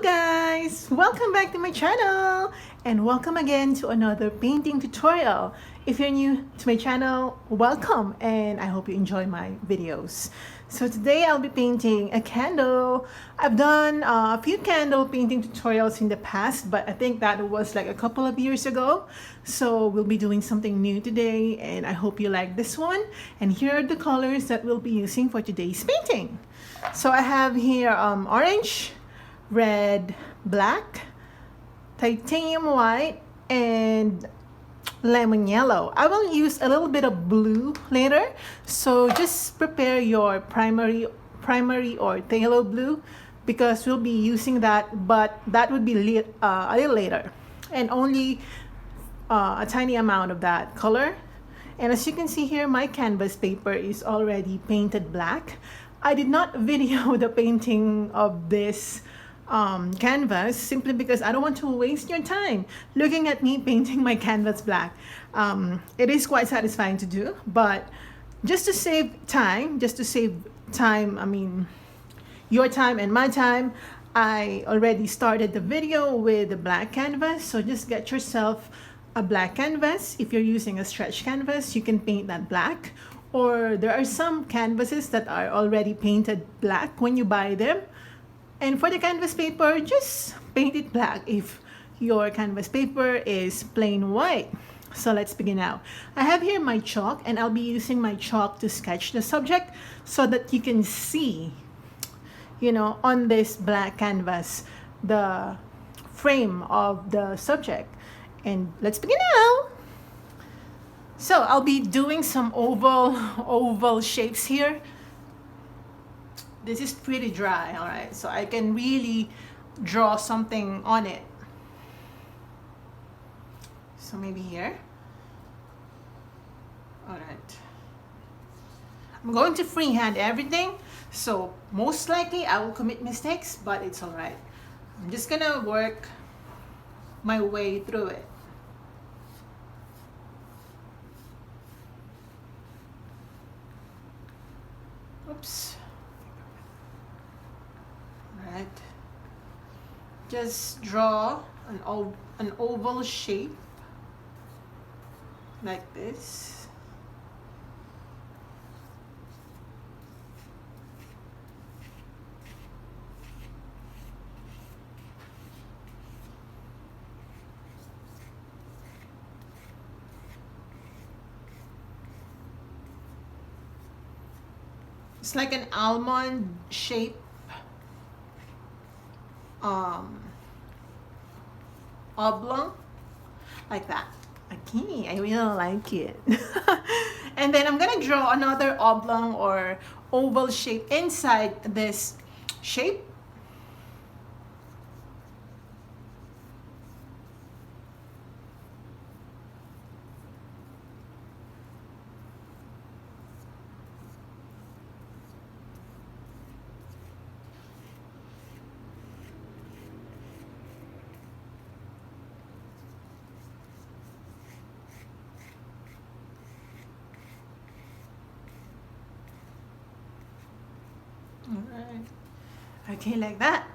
guys! Welcome back to my channel and welcome again to another painting tutorial. If you're new to my channel, welcome and I hope you enjoy my videos. So today I'll be painting a candle. I've done a few candle painting tutorials in the past, but I think that was like a couple of years ago. So we'll be doing something new today and I hope you like this one. And here are the colors that we'll be using for today's painting. So I have here orange, red, black, titanium white, and lemon yellow. I will use a little bit of blue later, so just prepare your primary or phthalo blue because we'll be using that, but that would be a little later, and only a tiny amount of that color. And as you can see here, my canvas paper is already painted black. I did not video the painting of this canvas simply because I don't want to waste your time looking at me painting my canvas black. It is quite satisfying to do, but just to save time, I mean your time and my time, I already started the video with the black canvas. So just get yourself a black canvas. If you're using a stretch canvas, you can paint that black, or there are some canvases that are already painted black when you buy them. And for the canvas paper, just paint it black if your canvas paper is plain white. So let's begin now. I have here my chalk and I'll be using my chalk to sketch the subject so that you can see, on this black canvas, the frame of the subject. And let's begin now. So I'll be doing some oval shapes here. This is pretty dry, all right? So I can really draw something on it. So maybe here. All right. I'm going to freehand everything, so most likely I will commit mistakes, but it's all right. I'm just gonna work my way through it. Oops. Right. Just draw an oval shape like this. It's like an almond shape. Oblong, like that. Okay, I really like it. And then I'm gonna draw another oblong or oval shape inside this shape. Alright. Okay, like that.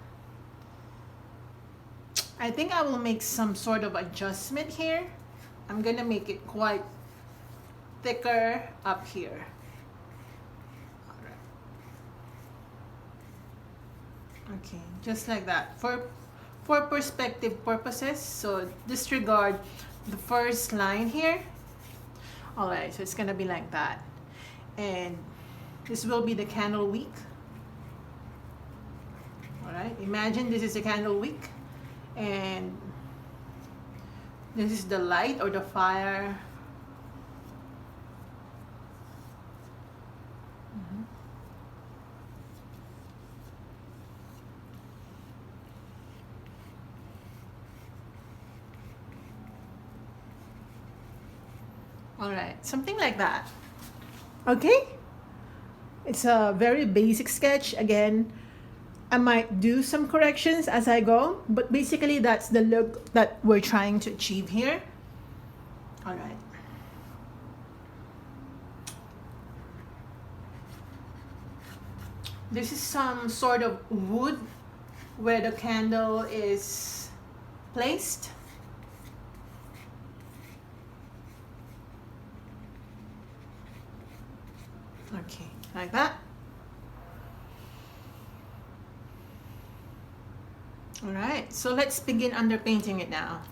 I think I will make some sort of adjustment here. I'm gonna make it quite thicker up here. Alright. Okay, just like that. For perspective purposes, so disregard the first line here. Alright, so it's gonna be like that. And this will be the candle wick. Alright, imagine this is a candle wick and this is the light or the fire. Alright, something like that. Okay? It's a very basic sketch. Again, I might do some corrections as I go, but basically that's the look that we're trying to achieve here. All right. This is some sort of wood where the candle is placed. Okay, like that. All right, so let's begin underpainting it now.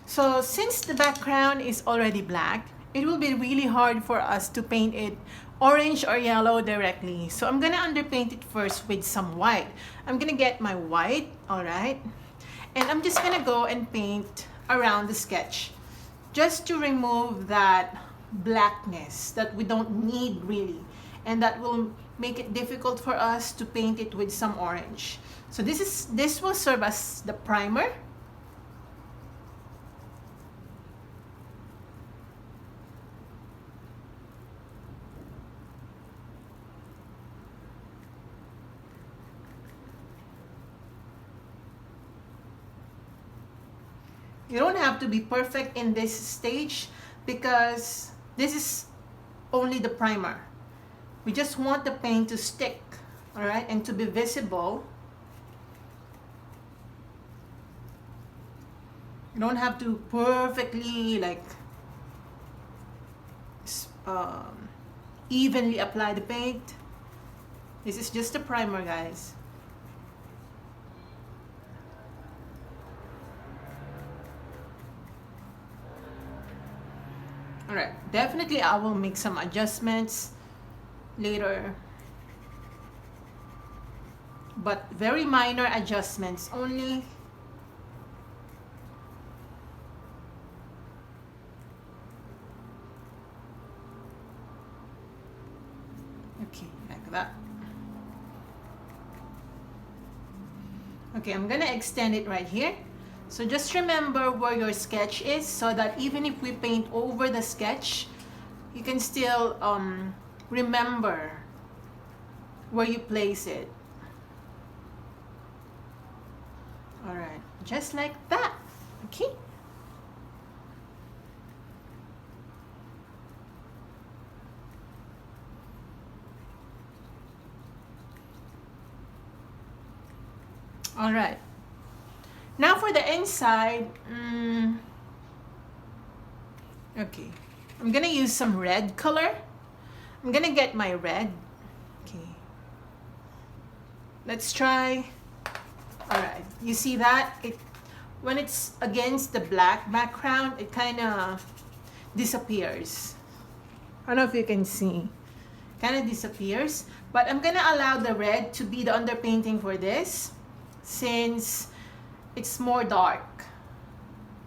So since the background is already black, it will be really hard for us to paint it orange or yellow directly. So I'm gonna underpaint it first with some white. I'm gonna get my white, all right? And I'm just gonna go and paint around the sketch just to remove that blackness that we don't need really. And that will make it difficult for us to paint it with some orange. So this will serve as the primer. You don't have to be perfect in this stage because this is only the primer. We just want the paint to stick, all right, and to be visible. You don't have to perfectly like evenly apply the paint. This is just a primer, guys. All right, definitely I will make some adjustments later, but very minor adjustments only. Okay, like that. Okay, I'm gonna extend it right here. So just remember where your sketch is so that even if we paint over the sketch, you can still remember where you place it. All right, just like that, okay? All right. Now for the inside, okay, I'm gonna use some red color. I'm gonna get my red. Okay, let's try. All right, you see that? When it's against the black background, it kind of disappears. I don't know if you can see. Kind of disappears. But I'm gonna allow the red to be the underpainting for this, since it's more dark,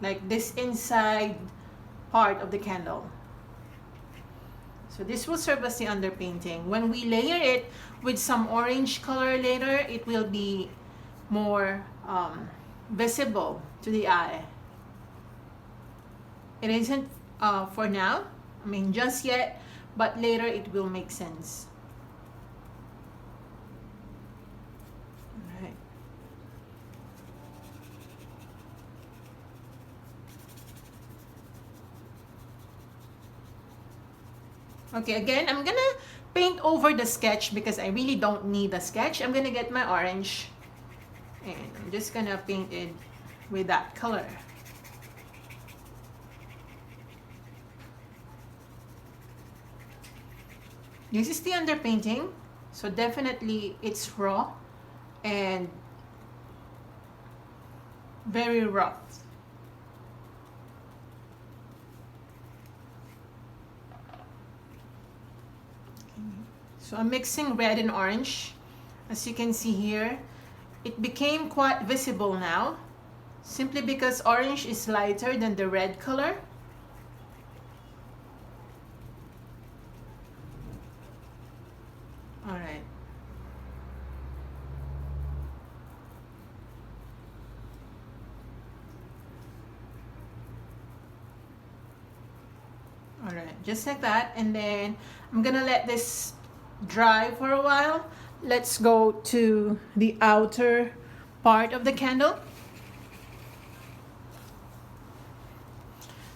like this inside part of the candle. So this will serve as the underpainting. When we layer it with some orange color later, it will be more visible to the eye. It isn't for now, I mean just yet, but later it will make sense. Okay, again, I'm gonna paint over the sketch because I really don't need the sketch. I'm gonna get my orange and I'm just gonna paint it with that color. This is the underpainting, so definitely it's raw and very rough. So I'm mixing red and orange. As you can see here, it became quite visible now, simply because orange is lighter than the red color. All right. All right, just like that. And then I'm gonna let this dry for a while. Let's go to the outer part of the candle.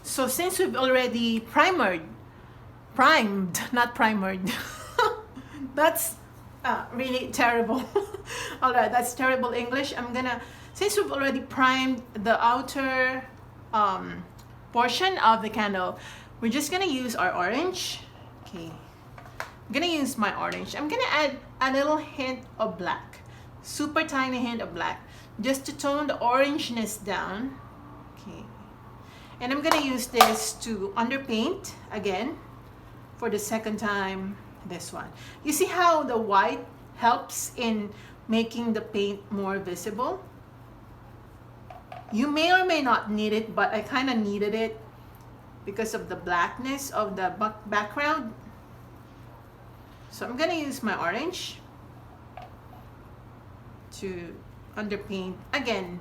So since we've already primed, not primered, that's really terrible. All right, that's terrible English. Since we've already primed the outer portion of the candle, we're just gonna use our orange. Okay, I'm gonna use my orange. I'm gonna add a little hint of black, super tiny hint of black, just to tone the orangeness down. Okay, and I'm gonna use this to underpaint again for the second time. This one, you see how the white helps in making the paint more visible. You may or may not need it, but I kind of needed it because of the blackness of the background. So I'm gonna use my orange to underpaint again.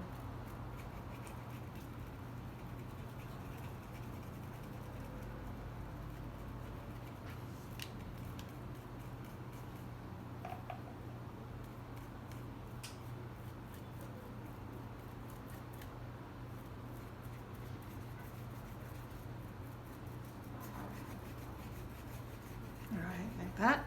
All right, like that.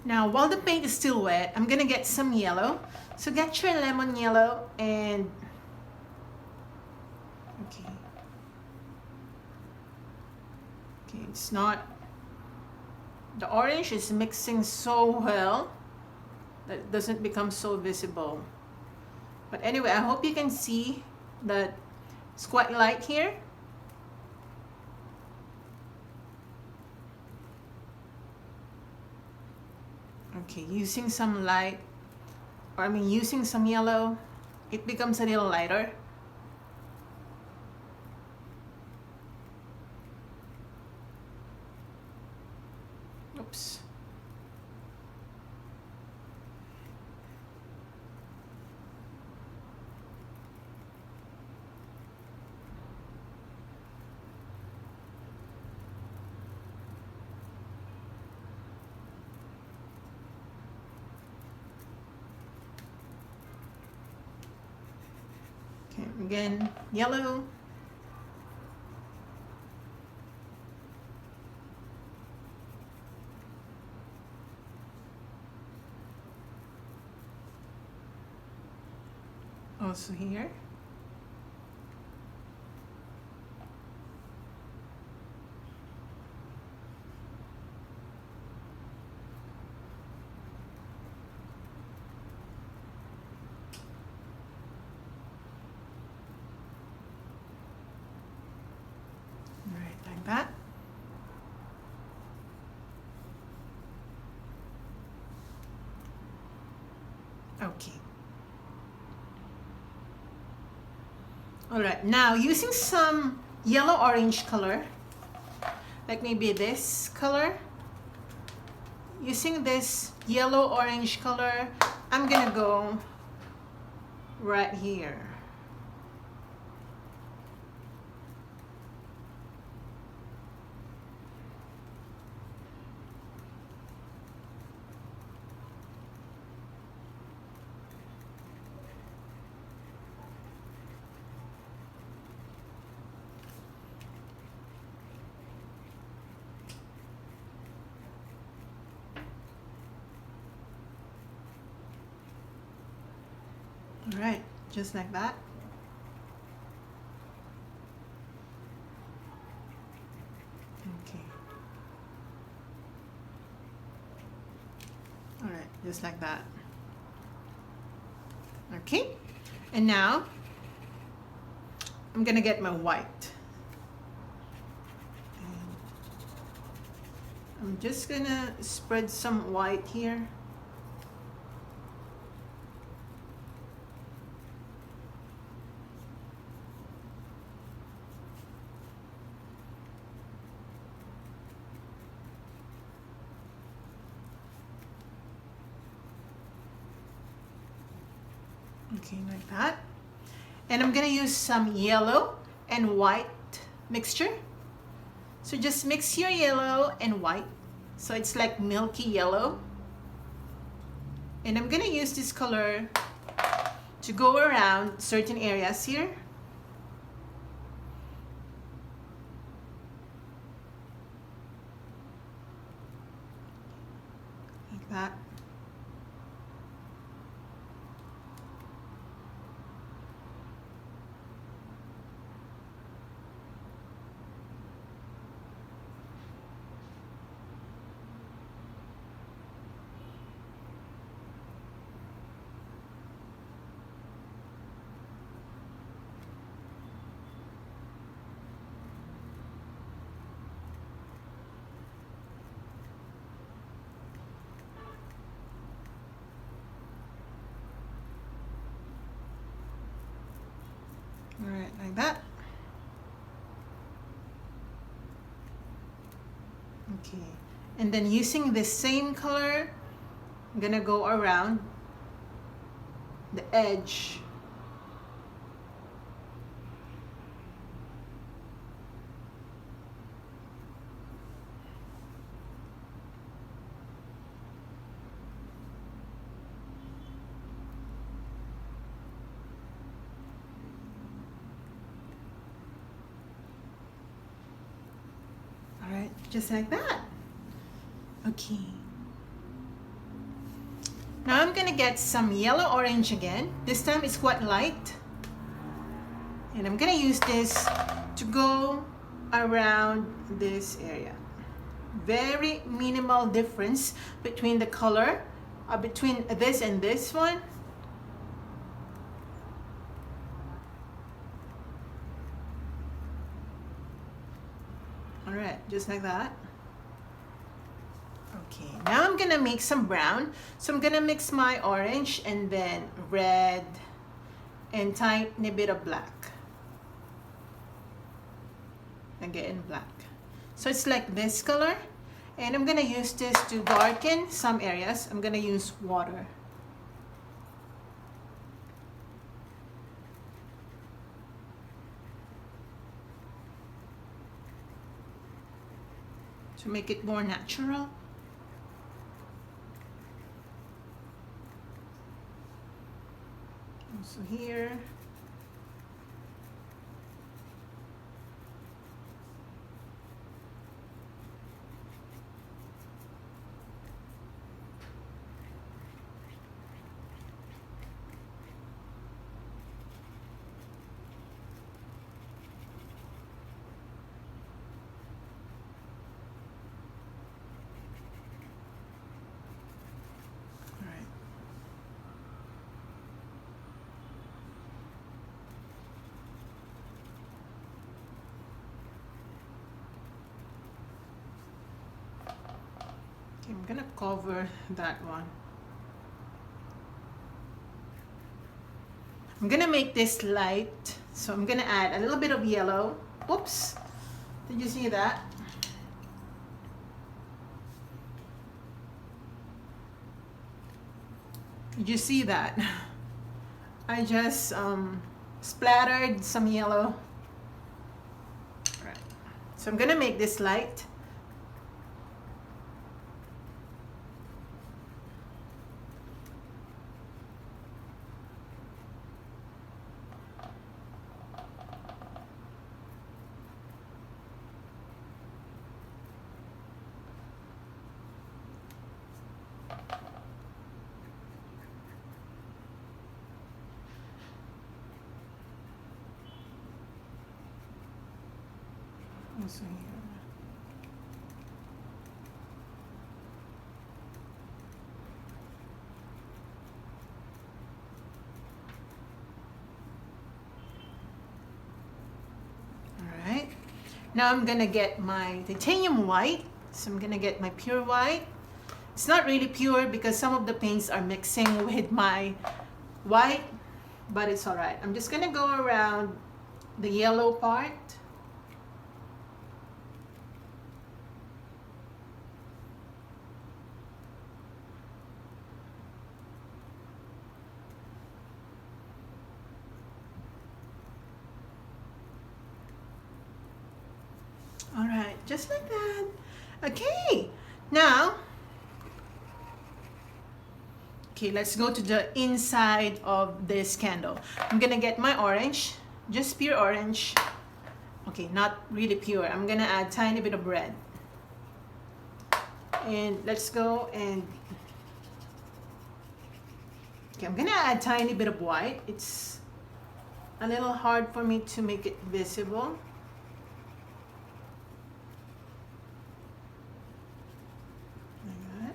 Now, while the paint is still wet, I'm gonna get some yellow. So get your lemon yellow and, okay, it's not, the orange is mixing so well that it doesn't become so visible. But anyway, I hope you can see that it's quite light here. Okay, using some light, or using some yellow, it becomes a little lighter. Oops. Okay, again, yellow. Also here. Like that. Okay. All right, now using some yellow orange color, like maybe this color, using this yellow orange color, I'm gonna go right here. All right, just like that. Okay. All right, just like that. Okay, and now I'm gonna get my white. And I'm just gonna spread some white here. Okay, like that. And I'm gonna use some yellow and white mixture. So just mix your yellow and white so it's like milky yellow. And I'm gonna use this color to go around certain areas here. that. All right, like that. Okay, and then using the same color, I'm gonna go around the edge. Alright, just like that. Okay. Now I'm gonna get some yellow orange again. This time it's quite light. And I'm gonna use this to go around this area. Very minimal difference between the color, between this and this one. All right, just like that. Okay, now I'm gonna make some brown. So I'm gonna mix my orange and then red and tiny bit of black. Again, black. So it's like this color. And I'm gonna use this to darken some areas. I'm gonna use water. To make it more natural. Also here. Okay, I'm gonna cover that one. I'm gonna make this light, so I'm gonna add a little bit of yellow. Oops, did you see that? Did you see that? I just splattered some yellow. All right, so I'm gonna make this light. Also here. All right. Now I'm gonna get my titanium white. So I'm gonna get my pure white. It's not really pure because some of the paints are mixing with my white, but it's all right. I'm just gonna go around the yellow part. All right, just like that. Okay, now, okay, let's go to the inside of this candle. I'm gonna get my orange, just pure orange. Okay, not really pure. I'm gonna add a tiny bit of red. And let's go and Okay, I'm gonna add a tiny bit of white. It's a little hard for me to make it visible. Like that.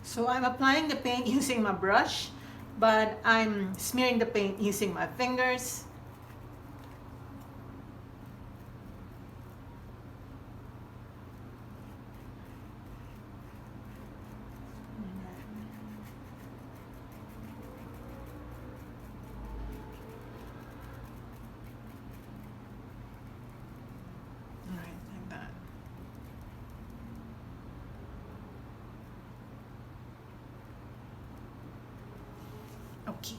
So I'm applying the paint using my brush, but I'm smearing the paint using my fingers. All right, like that. Okay.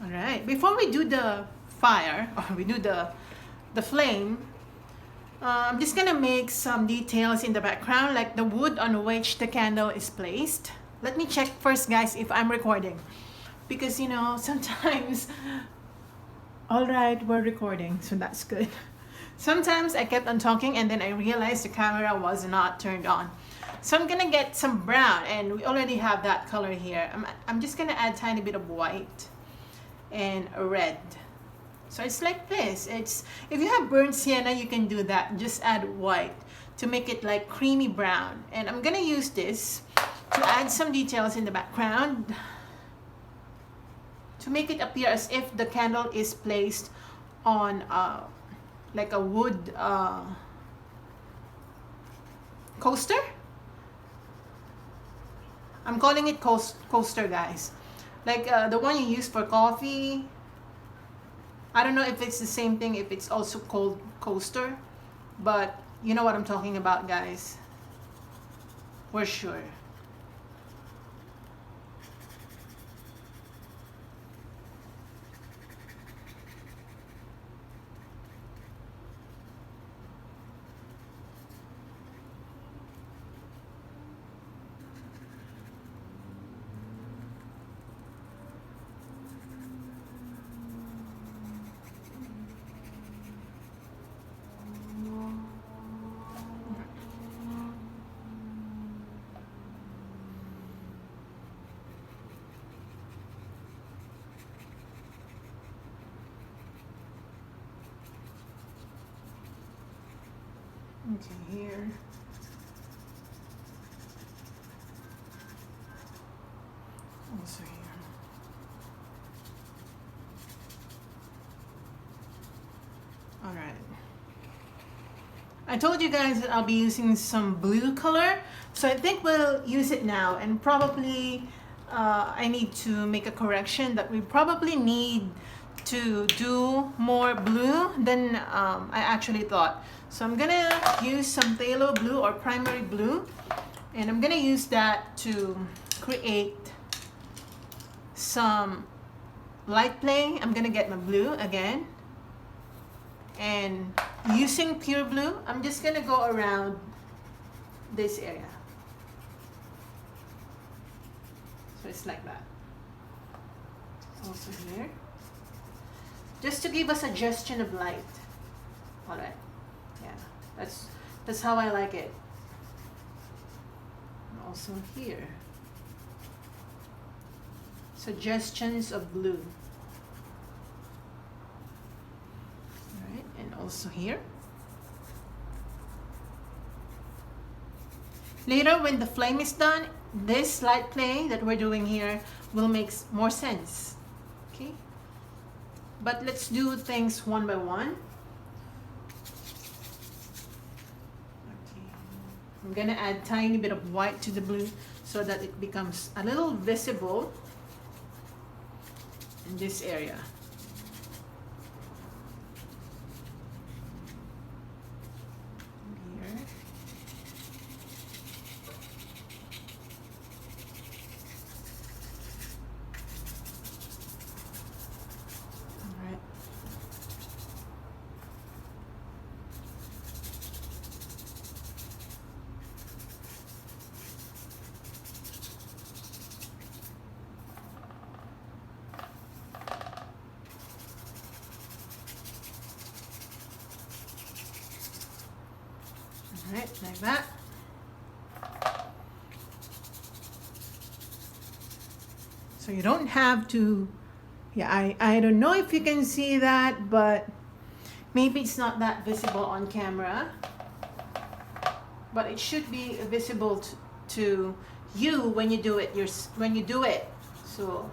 All right. Before we do the fire, or we do the flame, I'm just gonna make some details in the background, like the wood on which the candle is placed. Let me check first, guys, if I'm recording, because you know sometimes. All right, we're recording, so that's good. Sometimes I kept on talking and then I realized the camera was not turned on. So I'm gonna get some brown, and we already have that color here. I'm just gonna add a tiny bit of white and red. So it's like this. It's, if you have burnt sienna, you can do that. Just add white to make it like creamy brown. And I'm gonna use this to add some details in the background to make it appear as if the candle is placed on like a wood coaster. I'm calling it coaster, guys. Like the one you use for coffee. I don't know if it's the same thing, if it's also called coaster, but you know what I'm talking about, guys. We're sure. Okay, here. Also here. All right. I told you guys that I'll be using some blue color, so I think we'll use it now, and probably I need to make a correction that we probably need to do more blue than I actually thought. So I'm gonna use some phthalo blue or primary blue, and I'm gonna use that to create some light play. I'm gonna get my blue again, and using pure blue, I'm just gonna go around this area. So it's like that. Also here, just to give a suggestion of light. All right, yeah, that's how I like it. And also here, suggestions of blue. All right, and also here. Later, when the flame is done, this light play that we're doing here will make more sense. Okay, but let's do things one by one. Okay. I'm gonna add a tiny bit of white to the blue so that it becomes a little visible in this area. Here. Right, like that. So you don't have to, yeah, I don't know if you can see that, but maybe it's not that visible on camera, but it should be visible to you when you do it. When you do it. So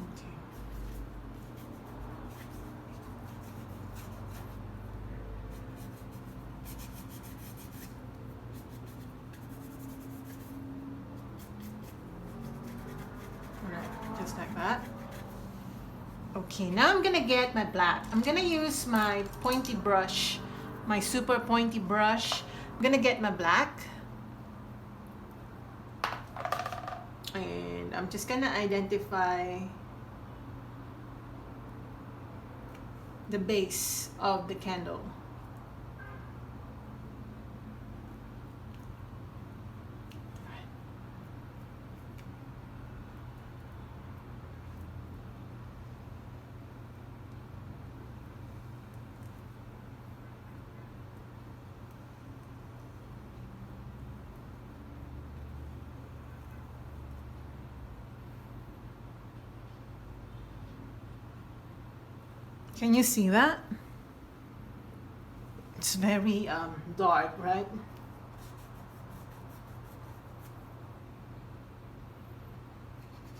okay. Alright, just like that. Okay, now I'm gonna get my black. I'm gonna use my pointy brush, my super pointy brush. I'm gonna get my black. And I'm just gonna identify the base of the candle. Can you see that? It's very dark, right?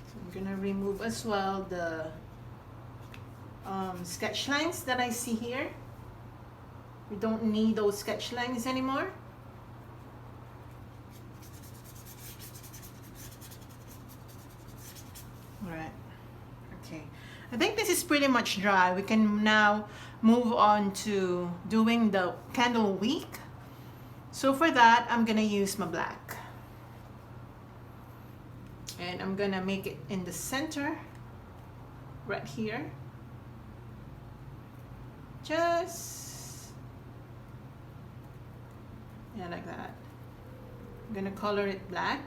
So I'm gonna remove as well the sketch lines that I see here. We don't need those sketch lines anymore. All right. Okay. I think this is pretty much dry. We can now move on to doing the candle wick. So for that, I'm gonna use my black. And I'm gonna make it in the center, right here. Just, yeah, like that. I'm gonna color it black.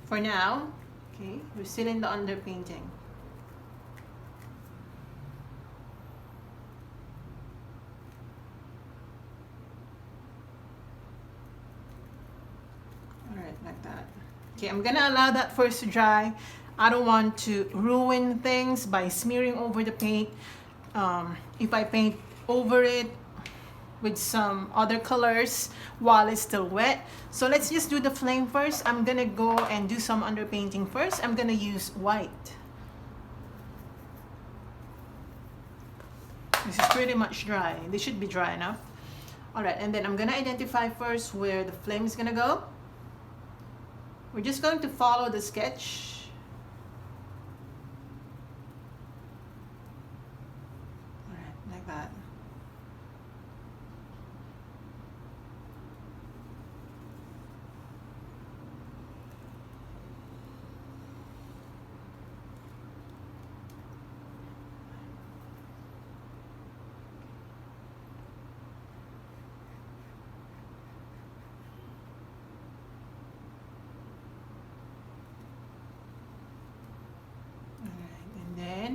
For now, okay, we're still in the underpainting. Alright, like that. Okay, I'm gonna allow that first to dry. I don't want to ruin things by smearing over the paint. If I paint over it with some other colors while it's still wet. So let's just do the flame first. I'm gonna go and do some underpainting first. I'm gonna use white. This is pretty much dry. This should be dry enough. All right, and then I'm gonna identify first where the flame is gonna go. We're just going to follow the sketch. All right, like that.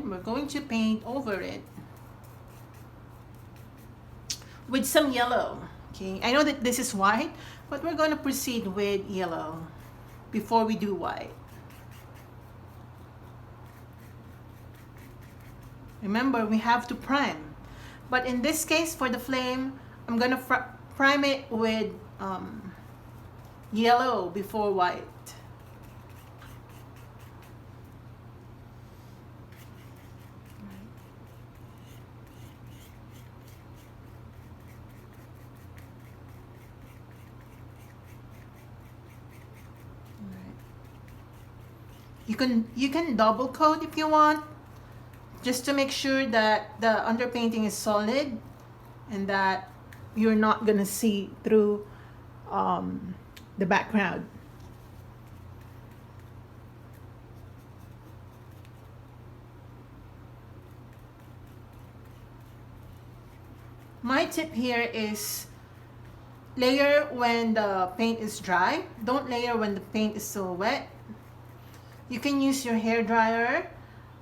We're going to paint over it with some yellow. Okay, I know that this is white, but we're going to proceed with yellow before we do white. Remember, we have to prime, but in this case for the flame, I'm going to prime it with yellow before white. You can double coat if you want, just to make sure that the underpainting is solid and that you're not gonna see through the background. My tip here is layer when the paint is dry. Don't layer when the paint is still wet. You can use your hair dryer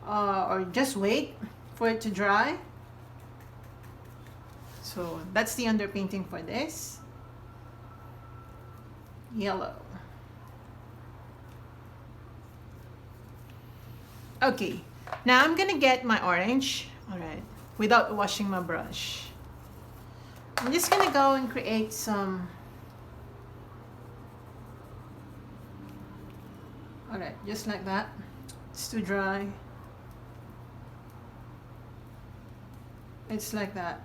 or just wait for it to dry. So that's the underpainting for this. Yellow. Okay, now I'm gonna get my orange, all right, without washing my brush. I'm just gonna go and create some, all right, just like that. It's too dry. It's like that.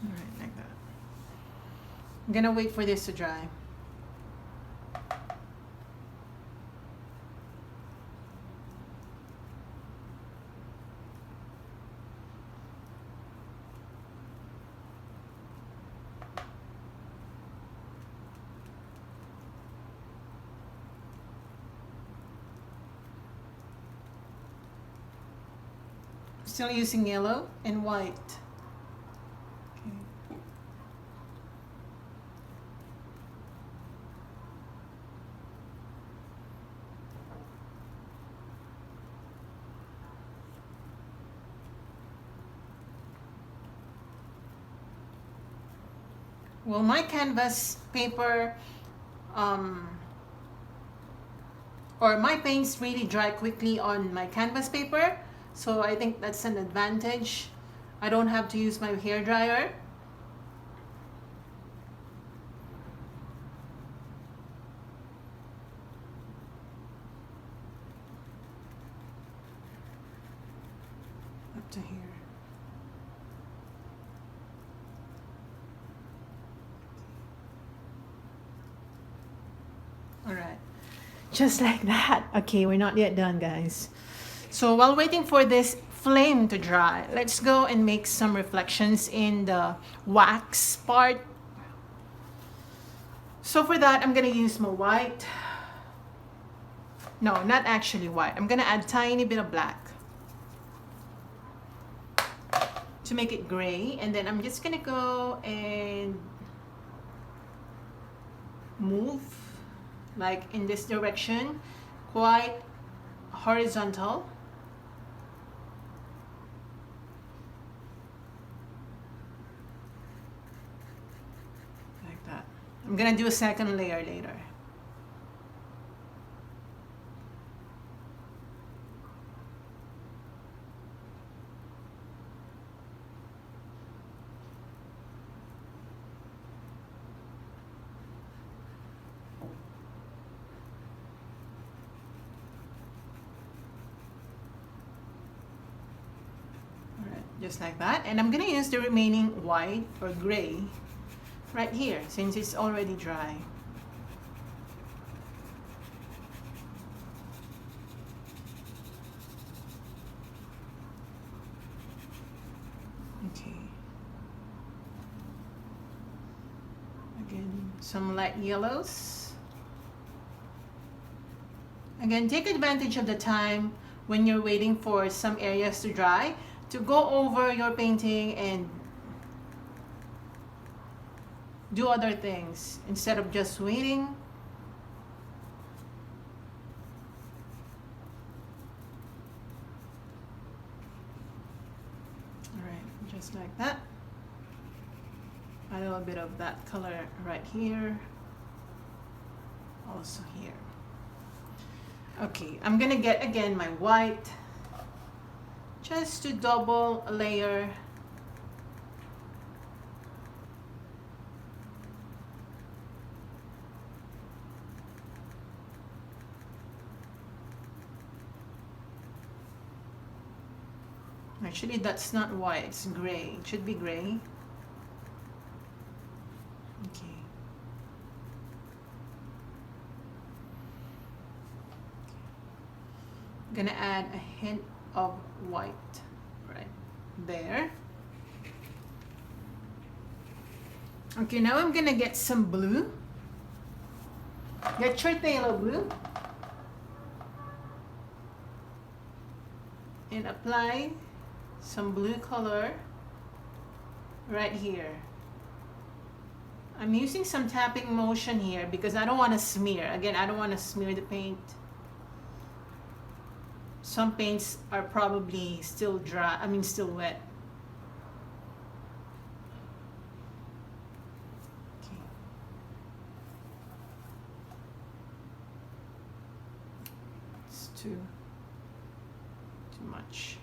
Alright, like that. I'm gonna wait for this to dry. Still using yellow and white. Okay. Well, my canvas paper or my paints really dry quickly on my canvas paper, so I think that's an advantage. I don't have to use my hair dryer. Up to here. All right, just like that. Okay, we're not yet done, guys. So while waiting for this flame to dry, let's go and make some reflections in the wax part. So for that, I'm gonna use my white. No, not actually white. I'm gonna add a tiny bit of black to make it gray, and then I'm just gonna go and move like in this direction, quite horizontal. Like that. I'm gonna do a second layer later. Just like that, and I'm gonna use the remaining white or gray right here since it's already dry. Okay. Again, some light yellows. Again, take advantage of the time when you're waiting for some areas to dry to go over your painting and do other things instead of just waiting. All right, just like that. A little bit of that color right here, also here. Okay, I'm gonna get again my white just to double layer. Actually, that's not white, it's gray. It should be gray. Okay. I'm gonna add a hint of white, right? There. Okay, now I'm gonna get some blue. Get your phthalo blue. And apply some blue color right here. I'm using some tapping motion here because I don't want to smear. Again, I don't want to smear the paint. Some paints are probably still dry, still wet. Okay. It's too much.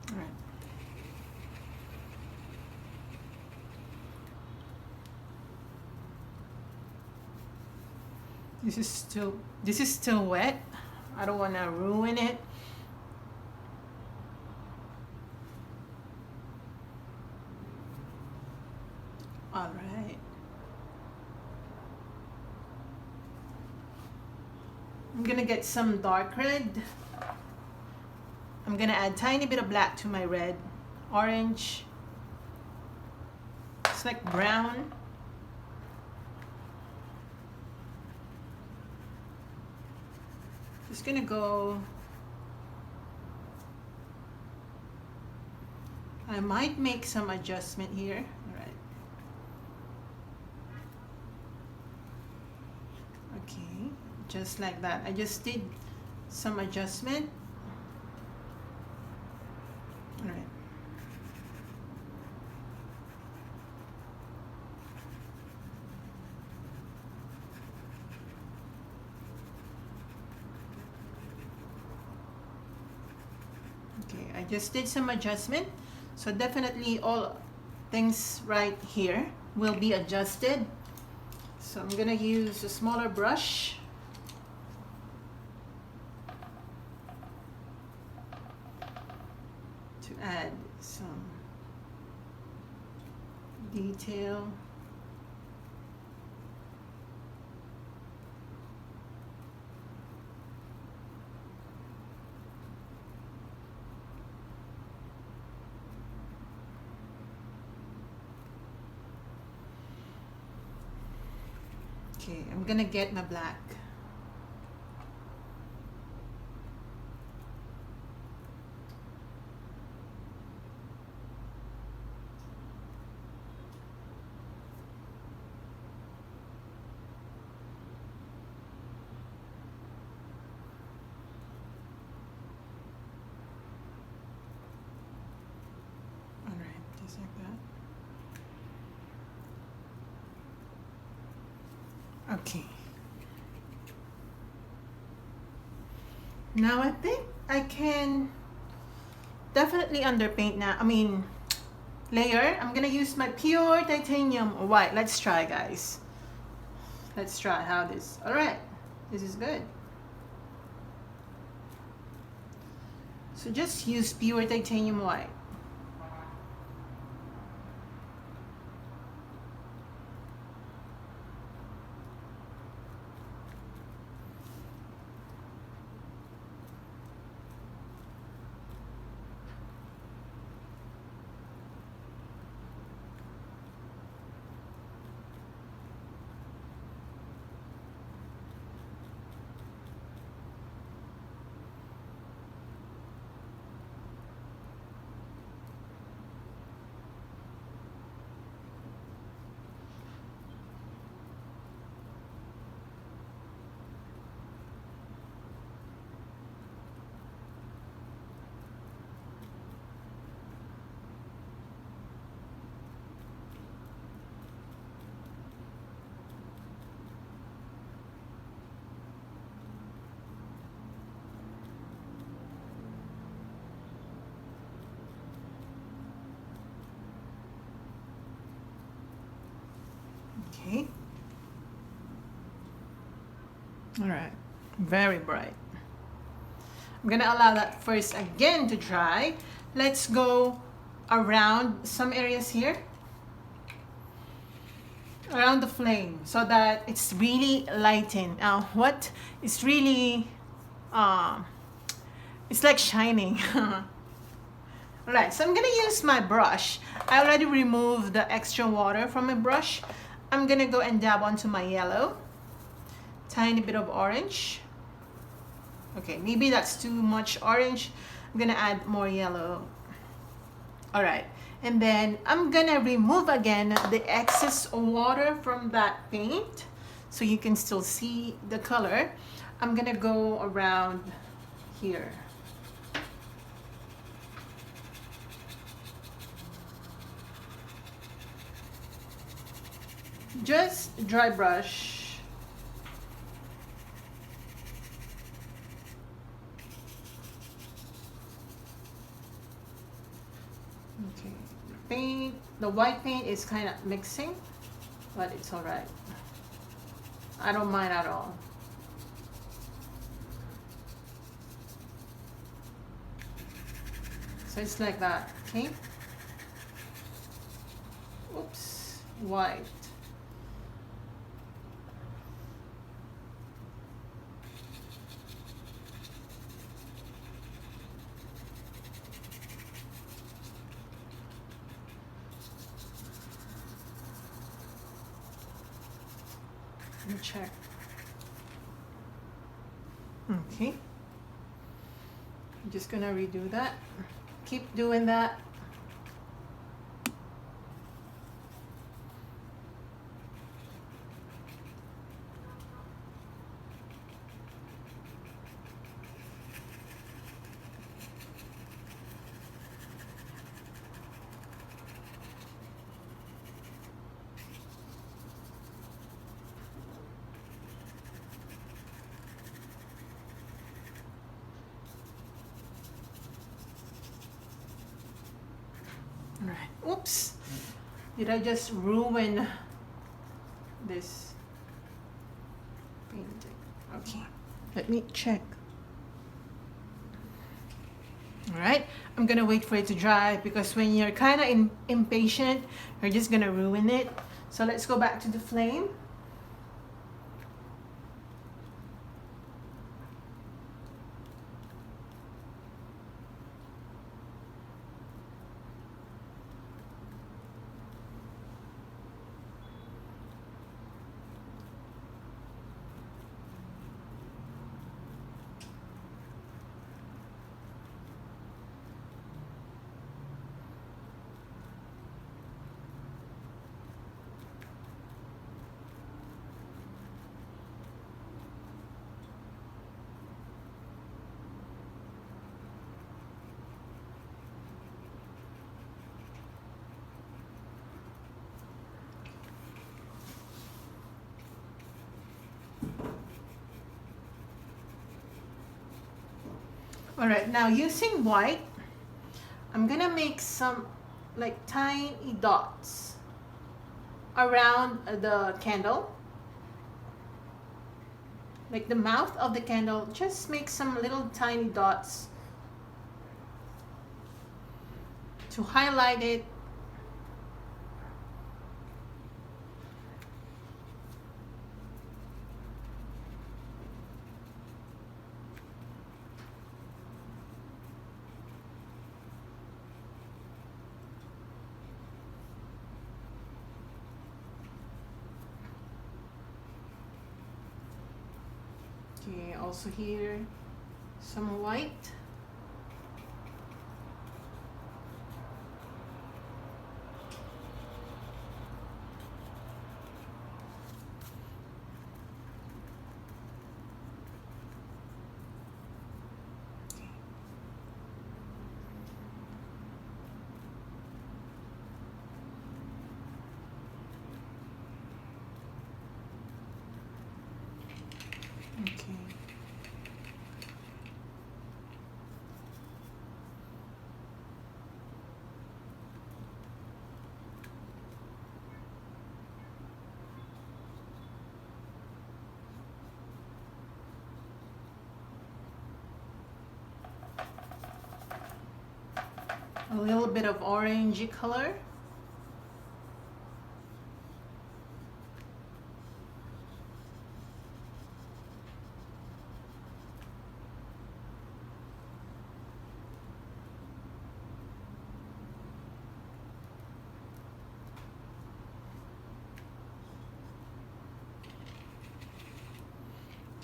All right. This is still wet. I don't want to ruin it. All right. I'm gonna get some dark red. I'm gonna add tiny bit of black to my red, orange. It's like brown. Just gonna go. I might make some adjustment here. All right. Okay, just like that. I just did some adjustment. All right. Okay, I just did some adjustment. So definitely all things right here will be adjusted. So I'm gonna use a smaller brush. To add some detail. Okay, I'm gonna get my black. All right, just like that. Okay. Now I think I can definitely underpaint now. Layer. I'm gonna use my pure titanium white. Let's try, guys. Let's try how this. All right, this is good. So just use pure titanium white. Okay. All right, very bright. I'm gonna allow that first again to dry. Let's go around some areas here. around the flame so that it's really lightened. What is really, uh, it's like shining. Alright, so I'm gonna use my brush. I already removed the extra water from my brush. I'm gonna go and dab onto my yellow. Tiny bit of orange. Okay, maybe that's too much orange. I'm gonna add more yellow. Alright, and then I'm gonna remove again the excess water from that paint so you can still see the color. I'm gonna go around here. Just dry brush. Okay, paint, the white paint is kind of mixing, but it's all right. I don't mind at all. So it's like that, okay? Oops, white. Let me check. Okay. I'm just gonna redo that. Keep doing that. All right. Oops. Did I just ruin this painting? Okay. Let me check. All right. I'm gonna wait for it to dry because when you're kind of impatient, you're just gonna ruin it. So let's go back to the flame. All right, now using white, I'm gonna make some like tiny dots around the candle. Like the mouth of the candle, just make some little tiny dots to highlight it. Okay, also here, some white. Okay. A little bit of orangey color.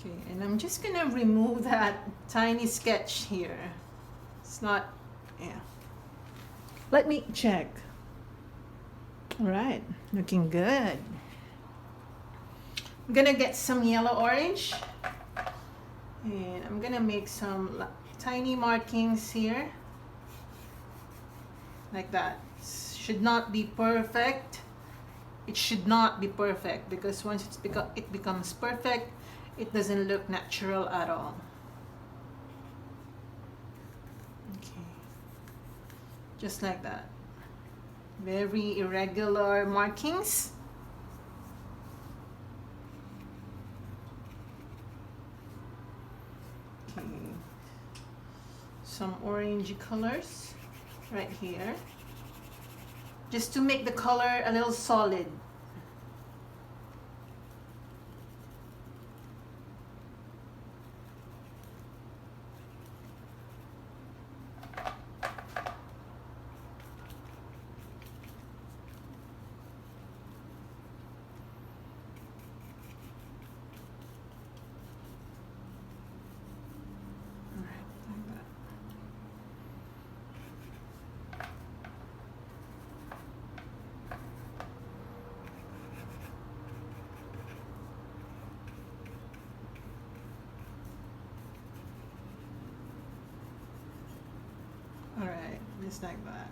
Okay, and I'm just gonna remove that tiny sketch here. It's not, yeah. Let me check. All right, looking good. I'm gonna get some yellow orange, and I'm gonna make some tiny markings here, like that. Should not be perfect. It should not be perfect, because once it becomes perfect, it doesn't look natural at all. Okay, just like that. Very irregular markings. Okay, some orangey colors right here, just to make the color a little solid. Alright, just like that.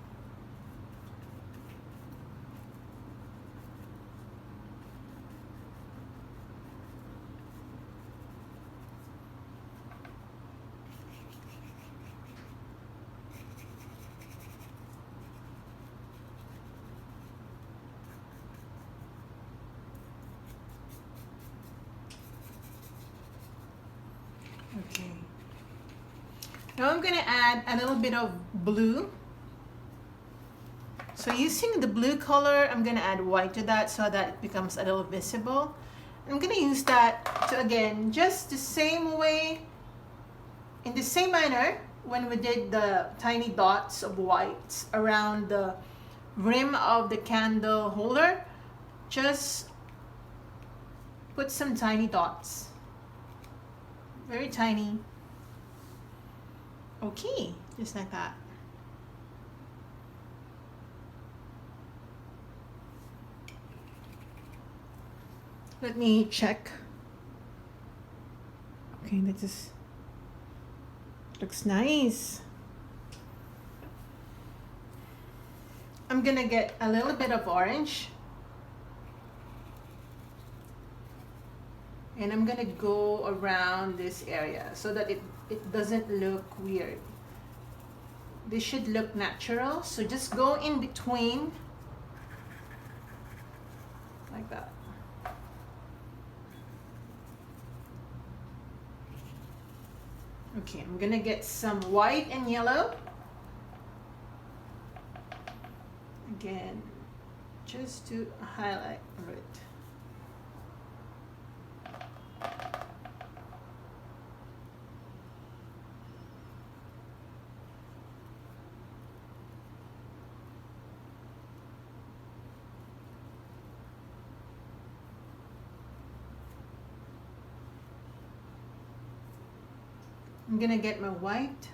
Okay. Now I'm going to add a little bit of blue. So using the blue color, I'm going to add white to that so that it becomes a little visible. I'm going to use that to, again, just the same way, in the same manner when we did the tiny dots of white around the rim of the candle holder. Just put some tiny dots. Very tiny. Okay, just like that. Let me check. Okay, that is, looks nice. I'm gonna get a little bit of orange. And I'm gonna go around this area so that it doesn't look weird. This should look natural, so just go in between like that. Okay, I'm gonna get some white and yellow. Again, just to highlight it. I'm gonna get my white.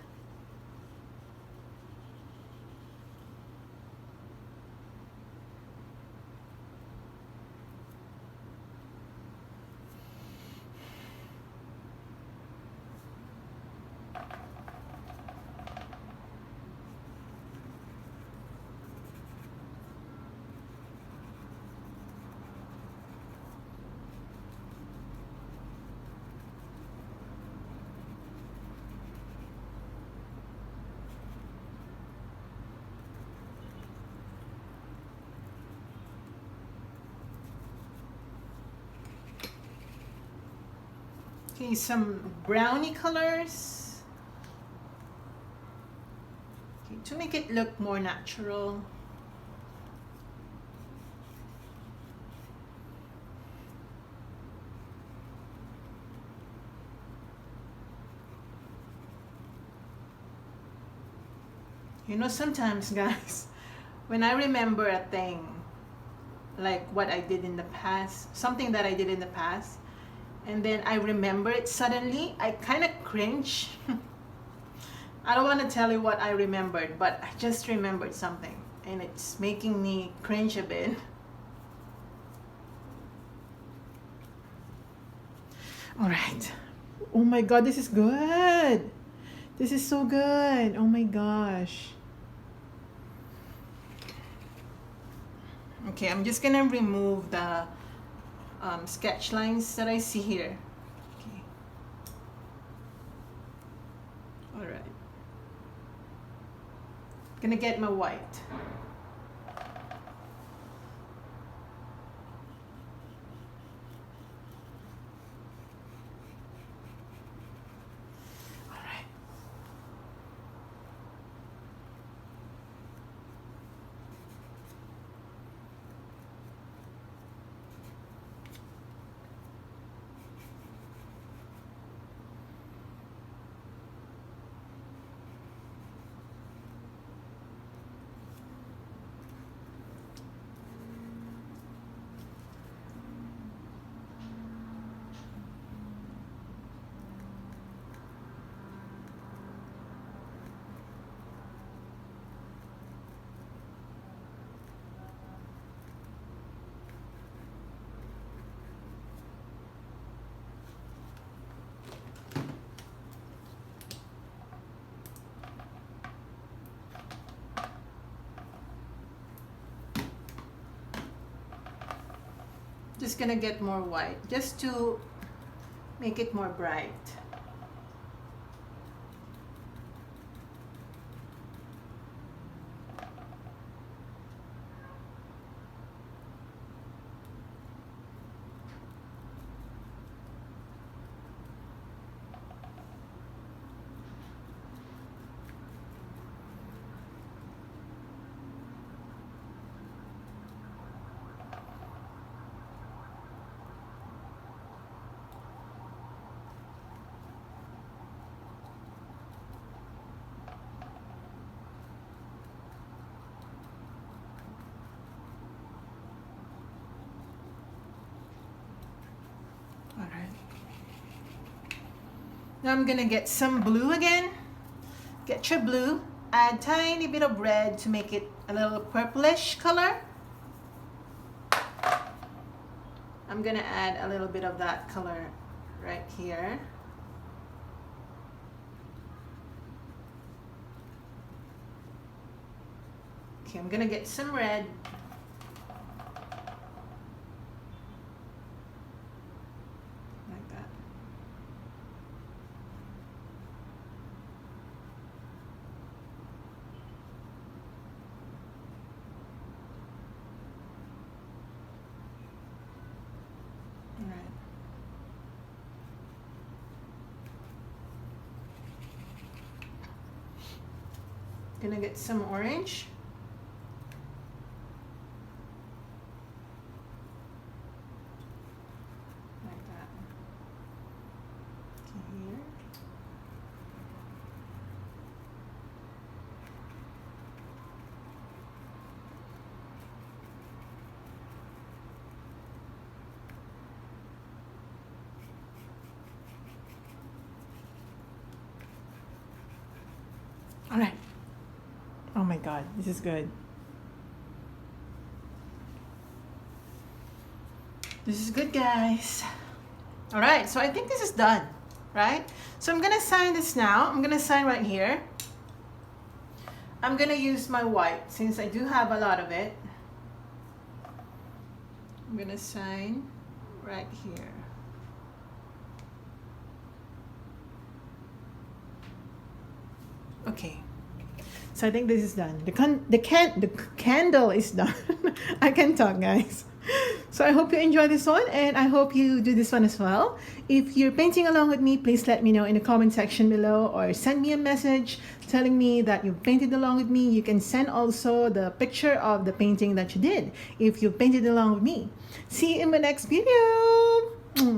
Okay, some brownie colors. Okay, to make it look more natural. You know, sometimes, guys, when I remember a thing, like what I did in the past, something that I did in the past, and then I remember it suddenly. I kind of cringe. I don't want to tell you what I remembered, but I just remembered something and it's making me cringe a bit. All right. Oh my God, this is good. This is so good. Oh my gosh. Okay, I'm just gonna remove the sketch lines that I see here. Okay. All right. Gonna get my white. Just gonna get more white just to make it more bright. Now I'm gonna get some blue again. Get your blue, add tiny bit of red to make it a little purplish color. I'm gonna add a little bit of that color right here. Okay, I'm gonna get some red. Like that. All right. Gonna get some orange. All right. Oh my God, this is good. This is good, guys. All right, so I think this is done, right? So I'm gonna sign this now. I'm gonna sign right here. I'm gonna use my white since I do have a lot of it. I'm gonna sign right here. Okay, so I think this is done. The candle is done. I can talk, guys. So I hope you enjoy this one, and I hope you do this one as well. If you're painting along with me, please let me know in the comment section below, or send me a message telling me that you painted along with me. You can send also the picture of the painting that you did if you painted along with me. See you in my next video.